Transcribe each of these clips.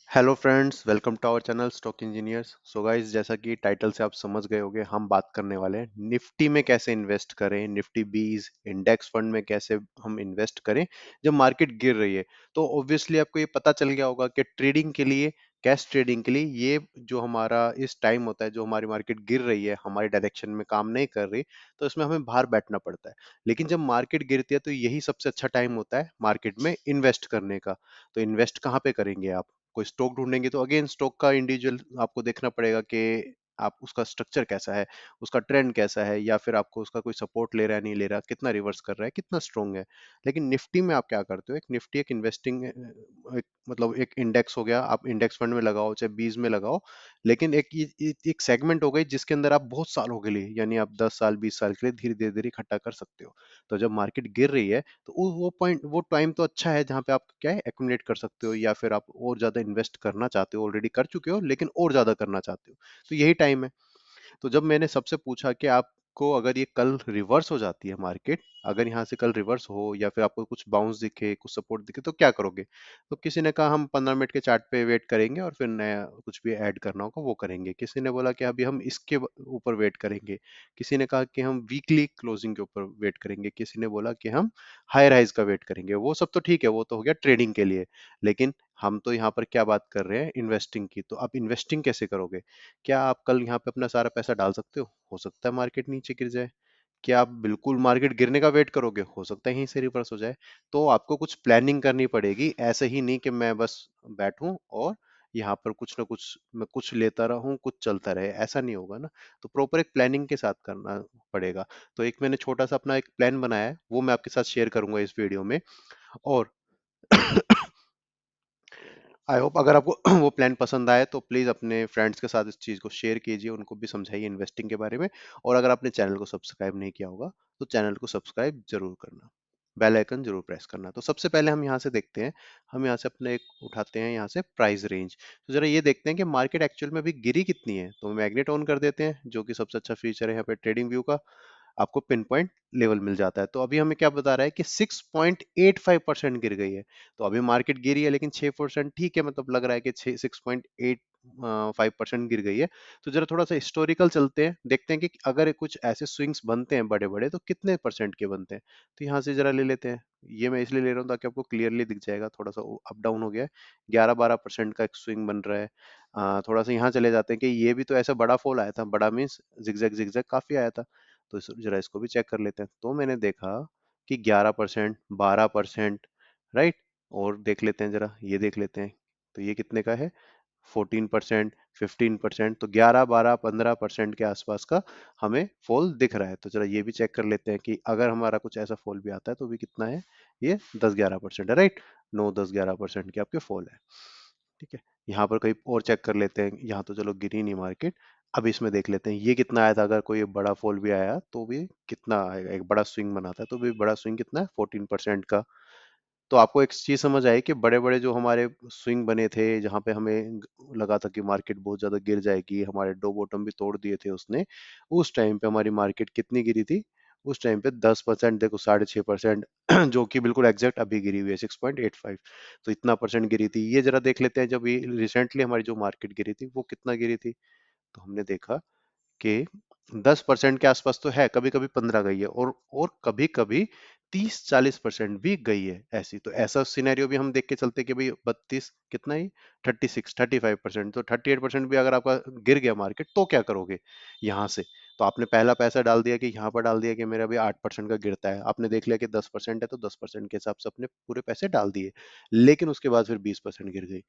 Hello friends, welcome to our channel stock engineers. So guys, जैसा कि title से आप समझ गए होंगे, हम बात करने वाले हैं निफ्टी में कैसे इन्वेस्ट करें, निफ्टी 20 इंडेक्स फंड में कैसे हम इन्वेस्ट करें जब मार्केट गिर रही है। तो ऑब्वियसली आपको ये पता चल गया होगा कि ट्रेडिंग के लिए, कैश ट्रेडिंग के लिए, ये जो हमारा इस टाइम होता है, जो हमारी मार्केट गिर रही है, हमारी डायरेक्शन में काम नहीं कर रही, तो इसमें हमें बाहर बैठना पड़ता है। लेकिन जब मार्केट गिरती है तो यही सबसे अच्छा टाइम होता है मार्केट में इन्वेस्ट करने का। तो इन्वेस्ट कहाँ पे करेंगे आप? कोई स्टॉक ढूंढेंगे तो अगेन स्टॉक का इंडिविजुअल आपको देखना पड़ेगा कि आप उसका स्ट्रक्चर कैसा है, उसका ट्रेंड कैसा है, या फिर आपको उसका कोई सपोर्ट ले रहा है नहीं ले रहा, कितना रिवर्स कर रहा है, कितना स्ट्रॉन्ग है। लेकिन निफ्टी में आप क्या करते हो? एक निफ्टी एक इन्वेस्टिंग एक मतलब एक इंडेक्स हो गया, आप इंडेक्स फंड में लगाओ चाहे बीज में लगाओ। लेकिन एक सेगमेंट हो गई जिसके अंदर आप बहुत सालों के लिए, यानी आप 10 साल 20 साल के लिए धीरे धीरे धीरे इकट्ठा कर सकते हो। तो जब मार्केट गिर रही है तो वो टाइम तो अच्छा है जहां पे आप क्या है एक्यूमुलेट कर सकते हो, या फिर आप और ज्यादा इन्वेस्ट करना चाहते हो, ऑलरेडी कर चुके हो लेकिन और ज्यादा करना चाहते हो। तो यही टाइम है। तो जब मैंने सबसे पूछा कि आपको अगर ये कल रिवर्स हो जाती है मार्केट, अगर यहाँ से कल रिवर्स हो या फिर आपको कुछ बाउंस दिखे, कुछ सपोर्ट दिखे, तो क्या करोगे? तो किसी ने कहा हम 15 मिनट के चार्ट पे वेट करेंगे और फिर नया कुछ भी ऐड करना होगा वो करेंगे। किसी ने बोला कि अभी हम इसके ऊपर वेट करेंगे। किसी ने कहा कि हम वीकली क्लोजिंग के ऊपर वेट करेंगे। किसी ने बोला कि हम हाई राइज का वेट करेंगे। वो सब तो ठीक है, वो तो हो गया ट्रेडिंग के लिए। लेकिन हम तो यहाँ पर क्या बात कर रहे हैं? इन्वेस्टिंग की। तो आप इन्वेस्टिंग कैसे करोगे? क्या आप कल यहाँ पे अपना सारा पैसा डाल सकते हो सकता है मार्केट नीचे गिर जाए। क्या आप बिल्कुल मार्केट गिरने का वेट करोगे? हो सकता है यहीं से रिवर्स हो जाए। तो आपको कुछ प्लानिंग करनी पड़ेगी, ऐसे ही नहीं कि मैं बस बैठूं और यहाँ पर कुछ ना कुछ मैं कुछ लेता रहूं, कुछ चलता रहे, ऐसा नहीं होगा ना। तो प्रॉपर एक प्लानिंग के साथ करना पड़ेगा। तो एक मैंने छोटा सा अपना एक प्लान बनाया है, वो मैं आपके साथ शेयर करूंगा इस वीडियो में। और आई होप अगर आपको वो प्लान पसंद आए तो प्लीज़ अपने फ्रेंड्स के साथ इस चीज़ को शेयर कीजिए, उनको भी समझाइए इन्वेस्टिंग के बारे में। और अगर आपने चैनल को सब्सक्राइब नहीं किया होगा तो चैनल को सब्सक्राइब जरूर करना, बेल आइकन जरूर प्रेस करना। तो सबसे पहले हम यहाँ से देखते हैं, हम यहाँ से अपने एक उठाते हैं यहाँ से प्राइस रेंज। तो जरा ये देखते हैं कि मार्केट एक्चुअल में अभी गिरी कितनी है। तो मैग्नेट ऑन कर देते हैं, जो कि सबसे अच्छा फीचर है यहाँ पे ट्रेडिंग व्यू का। आपको पिन पॉइंट लेवल मिल जाता है। तो अभी हमें क्या बता रहा है कि 6.85% गिर गई है। तो अभी मार्केट गिरी है लेकिन 6% ठीक है, मतलब लग रहा है कि 6.85% गिर गई है। तो जरा थोड़ा सा हिस्टोरिकल चलते हैं, देखते हैं कि अगर कुछ ऐसे स्विंग्स बनते हैं बड़े बड़े तो कितने परसेंट के बनते हैं। तो यहाँ से जरा ले लेते हैं। ये मैं इसलिए ले रहा हूँ ताकि आपको क्लियरली दिख जाएगा। थोड़ा सा अप डाउन हो गया है, 11-12% का एक स्विंग बन रहा है। थोड़ा सा यहाँ चले जाते हैं कि ये भी तो ऐसा बड़ा फॉल आया था, बड़ा मीन्स जिगजैग जिगजैग काफी आया था। तो जरा इसको भी चेक कर लेते हैं। तो मैंने देखा कि 11%, 12%, राइट। और देख लेते हैं, जरा ये देख लेते हैं। तो ये कितने का है? 14%, 15%। तो 11, 12, 15% के आसपास का हमें फॉल दिख रहा है। तो जरा ये भी चेक कर लेते हैं कि अगर हमारा कुछ ऐसा फॉल भी आता है तो भी कितना है? ये 10-11% है, राइट। 9-10-11% के आपके फॉल है। ठीक है। यहाँ पर कहीं और चेक कर लेते हैं। यहाँ तो चलो गिरी नहीं मार्केट। अब इसमें देख लेते हैं ये कितना आया था। अगर कोई बड़ा फॉल भी आया तो भी कितना आएगा? एक बड़ा स्विंग बनाता है तो भी बड़ा स्विंग कितना है? 14% का। तो आपको एक चीज समझ आई कि बड़े बड़े जो हमारे स्विंग बने थे, जहां पे हमें लगा था कि मार्केट बहुत ज्यादा गिर जाएगी, हमारे दो बॉटम भी तोड़ दिए थे उसने। उस टाइम पे हमारी मार्केट कितनी गिरी थी? उस टाइम पे 10%, देखो 6.5%, जो कि बिल्कुल एग्जैक्ट अभी गिरी हुई है 6.85। तो इतना परसेंट गिरी थी। ये जरा देख लेते हैं, जब ये रिसेंटली हमारी जो मार्केट गिरी थी वो कितना गिरी थी। तो हमने देखा कि 10% के आसपास तो है, कभी कभी 15 गई है, और कभी कभी 30-40% भी गई है ऐसी। तो ऐसा सिनेरियो भी हम देख के चलते कि भाई 32 कितना ही 35%। तो 38% भी अगर आपका गिर गया मार्केट तो क्या करोगे यहाँ से? तो आपने पहला पैसा डाल दिया कि यहाँ पर डाल दिया कि मेरा भी 8% का गिरता है, आपने देख लिया कि 10% है तो 10% के हिसाब से अपने पूरे पैसे डाल दिए। लेकिन उसके बाद फिर 20% गिर गई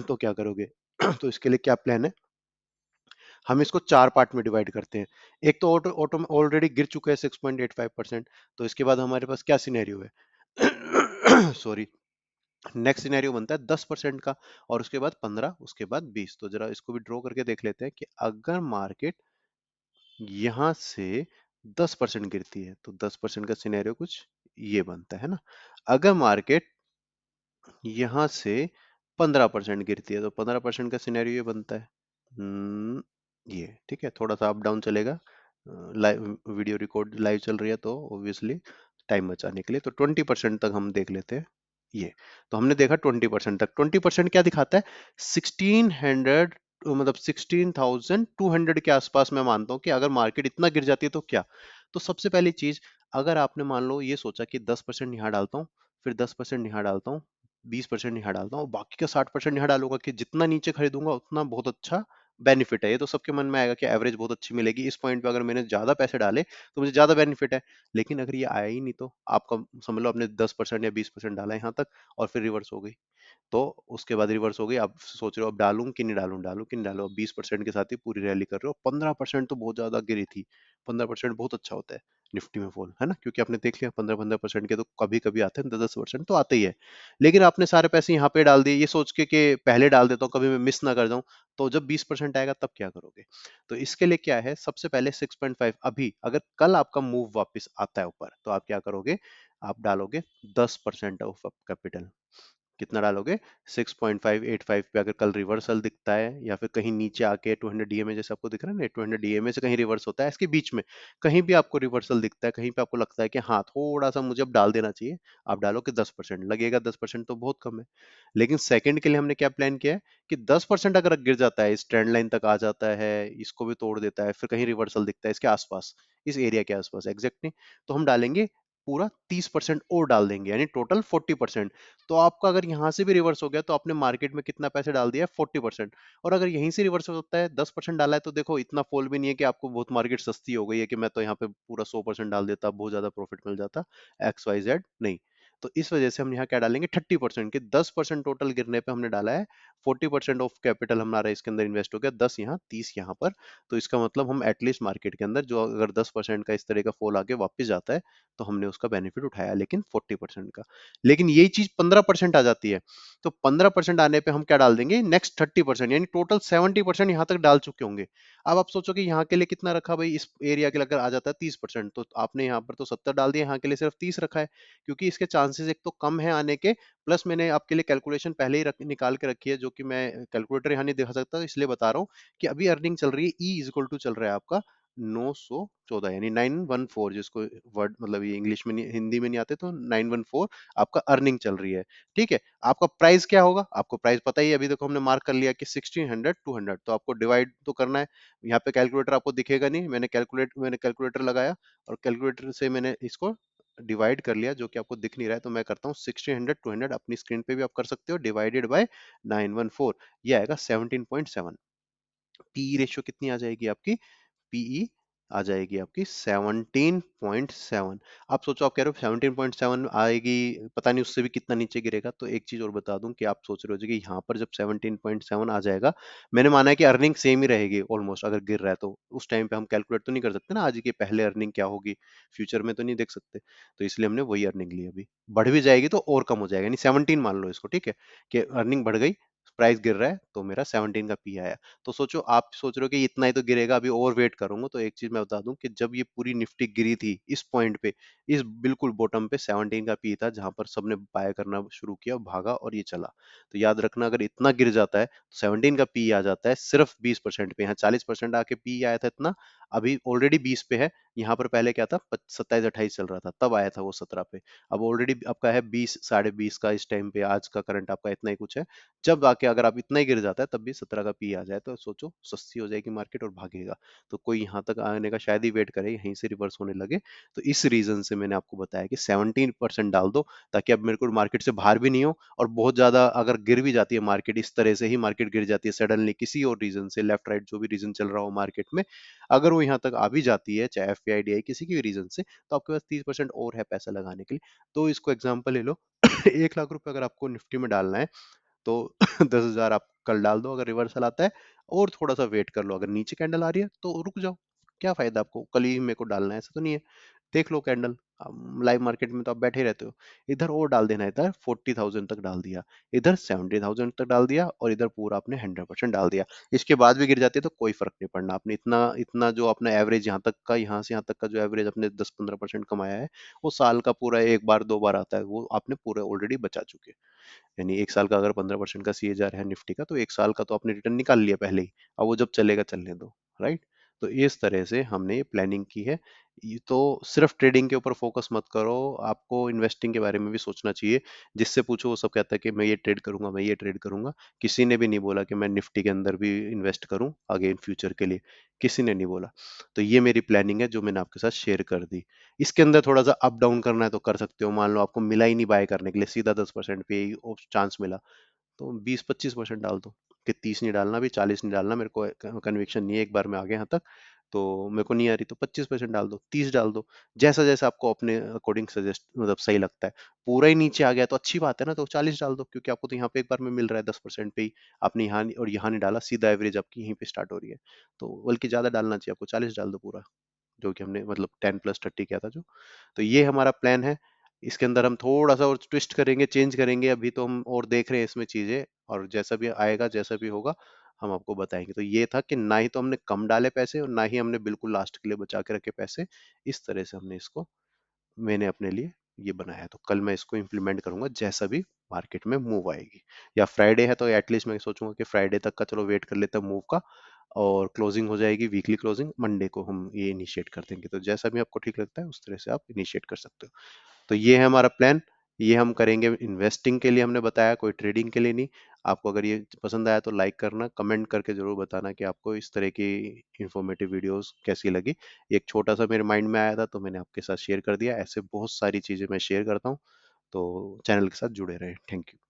तो क्या करोगे? तो इसके लिए क्या प्लान है? हम इसको चार पार्ट में डिवाइड करते हैं। एक तो ऑटो ऑटो ऑलरेडी गिर चुका है 6.85%। तो इसके बाद हमारे पास क्या सिनेरियो है? सॉरी। नेक्स्ट सिनेरियो बनता है 10% का, और उसके बाद 15, उसके बाद 20। तो जरा इसको भी ड्रॉ करके देख लेते हैं कि अगर मार्केट यहां से 10% गिरती है तो 10% का सिनेरियो कुछ ये बनता है ना। अगर मार्केट यहां से 15% गिरती है तो 15% का सिनेरियो ये बनता है। ये ठीक है, थोड़ा सा अप डाउन चलेगा। लाइव वीडियो रिकॉर्ड लाइव चल रही है तो ऑब्वियसली टाइम बचाने के लिए तो 20% तक हम देख लेते हैं। ये तो हमने देखा 20% तक। 20% क्या दिखाता है? 1600, मतलब 16,200 के आसपास मैं मानता हूं कि अगर मार्केट इतना गिर जाती है तो क्या। तो सबसे पहली चीज, अगर आपने मान लो ये सोचा कि 10% यहाँ डालता हूँ, फिर 10% यहाँ डालता हूँ, 20% यहाँ डालता हूँ, बाकी का 60% यहाँ डालूंगा कि जितना नीचे खरीदूंगा उतना बहुत अच्छा बेनिफिट है। ये तो सबके मन में आएगा कि एवरेज बहुत अच्छी मिलेगी, इस पॉइंट पे अगर मैंने ज्यादा पैसे डाले तो मुझे ज्यादा बेनिफिट है। लेकिन अगर ये आया ही नहीं, तो आपका समझ लो आपने 10% या 20% डाला यहाँ तक, और फिर रिवर्स हो गई। तो उसके बाद रिवर्स हो गई, आप सोच रहे हो अब डालूं कि नहीं डालूं, डालूं कि नहीं डालूं, अब 20% के साथ ही पूरी रैली कर रहे हो। 15% तो बहुत ज्यादा गिरी थी। 15% बहुत अच्छा होता है निफ्टी में फॉल, है ना, क्योंकि आपने देख लिया 15-15% के तो कभी कभी आते हैं, 10-10% तो आते ही है। लेकिन आपने सारे पैसे यहाँ पे डाल दिए ये सोच के कि पहले डाल देता हूँ कभी मैं मिस ना कर जाऊं, तो जब 20% आएगा तब क्या करोगे? तो इसके लिए क्या है, सबसे पहले 6.5, अभी अगर कल आपका मूव वापस आता है ऊपर तो आप क्या करोगे? आप डालोगे 10% ऑफ कैपिटल। कितना डालोगे? 6.585 पे। अगर कल रिवर्सल दिखता है या फिर कहीं नीचे आके 200 डीएमए जैसे आपको दिख रहा है ना, 200 डीएमए से कहीं रिवर्स होता है, इसके बीच में कहीं भी आपको रिवर्सल दिखता है, कहीं पे आपको लगता है कि हाँ थोड़ा सा मुझे अब डाल देना चाहिए, आप डालोगे 10%। लगेगा 10% तो बहुत कम है, लेकिन सेकंड के लिए हमने क्या प्लान किया है कि 10% अगर गिर जाता है, इस ट्रेंड लाइन तक आ जाता है, इसको भी तोड़ देता है, फिर कहीं रिवर्सल दिखता है इसके आसपास, इस एरिया के आसपास एग्जैक्टली, तो हम डालेंगे पूरा 30% और डाल देंगे, यानी टोटल 40%। तो आपका अगर यहां से भी रिवर्स हो गया तो आपने मार्केट में कितना पैसे डाल दिया? 40%। और अगर यहीं से रिवर्स होता है, 10% डाला है, तो देखो इतना फॉल भी नहीं है कि आपको बहुत मार्केट सस्ती हो गई है कि मैं तो यहाँ पे पूरा 100% डाल देता, बहुत ज्यादा प्रॉफिट मिल जाता, एक्स वाई जेड नहीं। तो इस वजह से हम यहाँ क्या डालेंगे? 30% के 10% टोटल गिरने पे हमने डाला है। 40% ऑफ कैपिटल हमारा इसके अंदर इन्वेस्ट हो गया, 10 यहाँ 30 यहाँ पर। तो इसका मतलब हम एटलीस्ट मार्केट के अंदर जो अगर 10% का इस तरह का फॉल आके वापस जाता है तो हमने उसका बेनिफिट उठाया, लेकिन 40% का। लेकिन यही चीज 15% आ जाती है, तो 15% आने पे हम क्या डाल देंगे? नेक्स्ट 30%, यानी टोटल 70% यहाँ तक डाल चुके होंगे। अब आप सोचो कि यहाँ के लिए कितना रखा भाई, इस एरिया के लिए अगर आ जाता है 30%, तो आपने यहाँ पर तो 70 डाल दिया, यहाँ के लिए सिर्फ 30 रखा है, क्योंकि इसके चांसेस एक तो कम है आने के, प्लस मैंने आपके लिए कैलकुलेशन पहले ही निकाल के रखी है, जो कि मैं कैलकुलेटर यहाँ नहीं दिखा सकता, इसलिए बता रहा हूँ कि अभी अर्निंग चल रही है, ई इज इक्वल टू चल रहा है आपका 914, यानी 914, जिसको वर्ड मतलब ये इंग्लिश में नहीं, हिंदी में नहीं आते, तो 914 आपका अर्निंग चल रही है। ठीक है, आपका प्राइस क्या होगा? आपको प्राइस पता ही है, अभी देखो हमने मार्क कर लिया कि 1600 तो आपको डिवाइड तो करना है। यहाँ पे कैलकुलेटर आपको दिखेगा नहीं, मैंने कैलकुलेटर लगाया और कैलकुलेटर से मैंने इसको डिवाइड कर लिया, जो कि आपको दिख नहीं रहा है, तो मैं करता हूँ 1600 अपनी स्क्रीन पे भी आप कर सकते हो, डिवाइडेड बाय 914, ये आएगा 17.7। पी रेशियो कितनी आ जाएगी आपकी? पीई आ जाएगी आपकी 17.7। आप सोचो, आप कह रहे हो 17.7 आएगी, पता नहीं उससे भी कितना नीचे गिरेगा। तो एक चीज और बता दूं कि आप सोच रहे हो कि यहाँ पर जब 17.7 आ जाएगा, मैंने माना है कि अर्निंग सेम ही रहेगी ऑलमोस्ट, अगर गिर रहा है तो उस टाइम पे हम कैलकुलेट तो नहीं कर सकते ना आज की पहले अर्निंग क्या होगी, फ्यूचर में तो नहीं देख सकते, तो इसलिए हमने वही अर्निंग ली। अभी बढ़ भी जाएगी तो और कम हो जाएगा, यानी 17 मान लो इसको, ठीक है, कि अर्निंग बढ़ गई, प्राइस गिर रहा है तो मेरा 17 का पी आया। तो सोचो, आप सोच रहे हो कि इतना ही तो गिरेगा, अभी और वेट करूंगा, तो एक चीज मैं बता दूं कि जब ये पूरी निफ्टी गिरी थी इस पॉइंट पे, इस बिल्कुल बॉटम पे 17 का पी था, जहां पर सबने बाय करना शुरू किया, भागा और ये चला। तो याद रखना, अगर इतना गिर जाता है तो 17 का पी आ जाता है सिर्फ 20% पे। यहाँ 40% आके पी आया था इतना, अभी ऑलरेडी 20 पे है। यहाँ पर पहले क्या था, 27-28 चल रहा था, तब आया था वो 17 पे। अब ऑलरेडी आपका है 20, 20.5 का इस टाइम पे, आज का करंट आपका इतना ही कुछ है। जब आके अगर आप इतना ही गिर जाता है तब भी 17 का पी आ जाए, तो सोचो सस्ती हो जाएगी मार्केट और भागेगा। तो कोई यहाँ तक आने का शायद ही वेट करे, यहीं से रिवर्स होने लगे। तो इस रीजन से मैंने आपको बताया कि 17% डाल दो, ताकि अब मेरे को मार्केट से बाहर भी नहीं हो, और बहुत ज्यादा अगर गिर भी जाती है मार्केट, इस तरह से ही मार्केट गिर जाती है सडनली किसी और रीजन से, लेफ्ट राइट जो भी रीजन चल रहा हो मार्केट में, अगर वो यहाँ तक आ भी जाती है, चाहे एफ आई किसी की भी रीजन से, तो आपके पास 30% और है पैसा लगाने के लिए। तो इसको एग्जाम्पल ले लो। 1 लाख रुपए अगर आपको निफ्टी में डालना है, तो 10,000 आप कल डाल दो, अगर रिवर्सल आता है, और थोड़ा सा वेट कर लो, अगर नीचे कैंडल आ रही है तो रुक जाओ। क्या फायदा आपको कल ही मेरे को डालना है, ऐसा तो नहीं है। देख लो कैंडल, लाइव मार्केट में तो आप बैठे रहते हो। इधर और डाल देना, इधर 40,000 तक डाल दिया, इधर 70,000 तक डाल दिया, और इधर पूरा आपने 100% डाल दिया। इसके बाद भी गिर जाती है तो कोई फर्क नहीं पड़ना, आपने इतना इतना जो अपना एवरेज यहाँ तक का, यहाँ से यहाँ तक का जो एवरेज अपने 10-15% कमाया है, वो साल का पूरा एक बार दो बार आता है, वो आपने पूरा ऑलरेडी बचा चुके। यानी एक साल का अगर 15% का सीएजीआर है निफ्टी का, तो एक साल का तो आपने रिटर्न निकाल लिया पहले ही, अब वो जब चलेगा चलने दो। राइट? तो इस तरह से हमने ये प्लानिंग की है। ये तो सिर्फ ट्रेडिंग के ऊपर फोकस मत करो, आपको इन्वेस्टिंग के बारे में भी सोचना चाहिए। जिससे पूछो वो सब कहता है कि मैं ये ट्रेड करूंगा, मैं ये ट्रेड करूंगा। किसी ने भी नहीं बोला कि मैं निफ्टी के अंदर भी इन्वेस्ट करूं आगे इन फ्यूचर के लिए, किसी ने नहीं बोला। तो ये मेरी प्लानिंग है जो मैंने आपके साथ शेयर कर दी। इसके अंदर थोड़ा सा अप डाउन करना है तो कर सकते हो। मान लो आपको मिला ही नहीं बाय करने के लिए, सीधा 10% पे ही चांस मिला, तो 20-25% डाल दो। कि 30 नहीं डालना, भी 40 नहीं डालना, मेरे को कन्विक्शन नहीं है एक बार में आ गया यहाँ तक, तो मेरे को नहीं आ रही तो 25% डाल दो, 30 डाल दो। जैसा जैसा आपको अपने अकॉर्डिंग सजेस्ट मतलब सही लगता है। पूरा ही नीचे आ गया तो अच्छी बात है ना, तो 40 डाल दो, क्योंकि आपको तो यहाँ पे एक बार में मिल रहा है 10% पे ही। आपने यहाँ और यहाँ नहीं डाला, सीधा एवरेज आपकी यहीं पे स्टार्ट हो रही है। तो बल्कि ज्यादा डालना चाहिए आपको, 40 डाल दो पूरा, जो कि हमने मतलब 10+30 किया था जो। तो ये हमारा प्लान है। इसके अंदर हम थोड़ा सा और ट्विस्ट करेंगे, चेंज करेंगे, अभी तो हम और देख रहे हैं इसमें चीजें। और जैसा भी आएगा, जैसा भी होगा, हम आपको बताएंगे। तो ये था कि ना ही तो हमने कम डाले पैसे और ना ही हमने बिल्कुल लास्ट के लिए बचा के रखे पैसे। इस तरह से हमने इसको, मैंने अपने लिए ये बनाया है। तो कल मैं इसको इम्प्लीमेंट करूंगा जैसा भी मार्केट में मूव आएगी। या फ्राइडे है तो एटलीस्ट मैं सोचूंगा कि फ्राइडे तक का चलो वेट कर लेते हैं मूव का, और क्लोजिंग हो जाएगी वीकली क्लोजिंग, मंडे को हम ये इनिशिएट कर देंगे। तो जैसा भी आपको ठीक लगता है उस तरह से आप इनिशिएट कर सकते हो। तो ये है हमारा प्लान। ये हम करेंगे इन्वेस्टिंग के लिए, हमने बताया, कोई ट्रेडिंग के लिए नहीं। आपको अगर ये पसंद आया तो लाइक करना, कमेंट करके जरूर बताना कि आपको इस तरह की इंफॉर्मेटिव वीडियोस कैसी लगी। एक छोटा सा मेरे माइंड में आया था तो मैंने आपके साथ शेयर कर दिया। ऐसे बहुत सारी चीजें मैं शेयर करता हूँ, तो चैनल के साथ जुड़े रहें। Thank you.